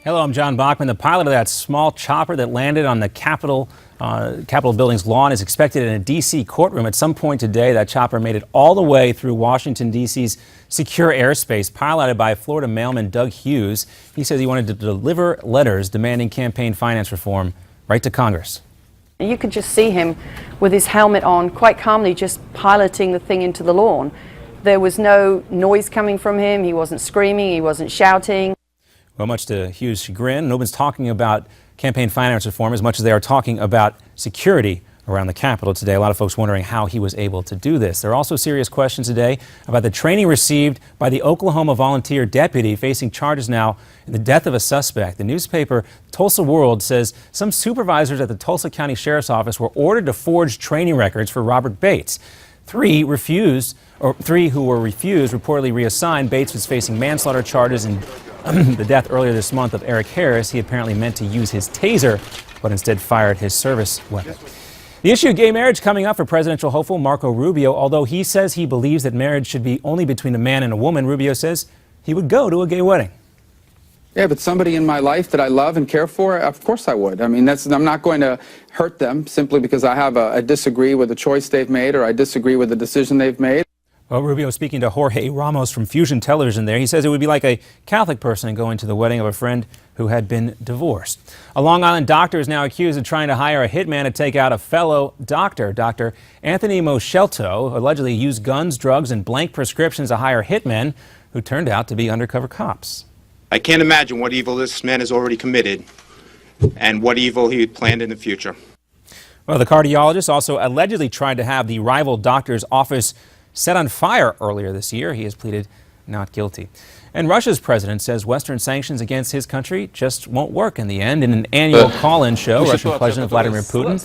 Hello, I'm John Bachman. The pilot of that small chopper that landed on the Capitol building's lawn is expected in a D.C. courtroom at some point today. That chopper made it all the way through Washington, D.C.'s secure airspace, piloted by Florida mailman Doug Hughes. He says he wanted to deliver letters demanding campaign finance reform right to Congress. You could just see him with his helmet on, quite calmly just piloting the thing into the lawn. There was no noise coming from him. He wasn't screaming. He wasn't shouting. Well, much to Hughes' chagrin, no one's talking about campaign finance reform as much as they are talking about security around the Capitol today. A lot of folks wondering how he was able to do this. There are also serious questions today about the training received by the Oklahoma volunteer deputy facing charges now in the death of a suspect. The newspaper Tulsa World says some supervisors at the Tulsa County Sheriff's Office were ordered to forge training records for Robert Bates. Three who were refused reportedly reassigned. Bates was facing manslaughter charges and the death earlier this month of Eric Harris. He apparently meant to use his taser, but instead fired his service weapon. The issue of gay marriage coming up for presidential hopeful Marco Rubio. Although he says he believes that marriage should be only between a man and a woman, Rubio says he would go to a gay wedding. Yeah, but somebody in my life that I love and care for, of course I would. I mean, I'm not going to hurt them simply because I disagree with the choice they've made or I disagree with the decision they've made. Well, Rubio speaking to Jorge Ramos from Fusion Television there. He says it would be like a Catholic person going to the wedding of a friend who had been divorced. A Long Island doctor is now accused of trying to hire a hitman to take out a fellow doctor. Dr. Anthony Moshelto allegedly used guns, drugs, and blank prescriptions to hire hitmen who turned out to be undercover cops. I can't imagine what evil this man has already committed and what evil he had planned in the future. Well, the cardiologist also allegedly tried to have the rival doctor's office set on fire earlier this year. He has pleaded not guilty. And Russia's president says Western sanctions against his country just won't work in the end. In an annual call-in show, Russian President Vladimir Putin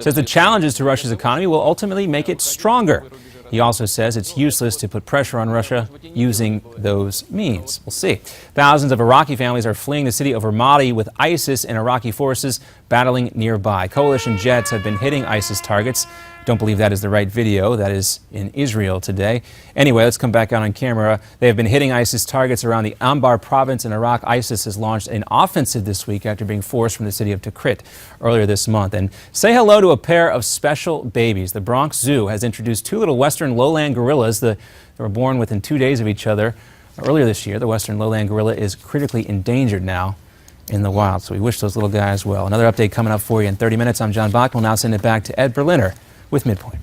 says the challenges to Russia's economy will ultimately make it stronger. He also says it's useless to put pressure on Russia using those means. We'll see. Thousands of Iraqi families are fleeing the city of Ramadi with ISIS and Iraqi forces battling nearby. Coalition jets have been hitting ISIS targets. Don't believe that is the right video. That is in Israel today. Anyway, let's come back out on camera. They have been hitting ISIS targets around the Anbar province in Iraq. ISIS has launched an offensive this week after being forced from the city of Tikrit earlier this month. And say hello to a pair of special babies. The Bronx Zoo has introduced two little western lowland gorillas. They were born within 2 days of each other. Earlier this year, the western lowland gorilla is critically endangered now in the wild. So we wish those little guys well. Another update coming up for you in 30 minutes. I'm John Bachman. We'll now send it back to Ed Berliner with Midpoint.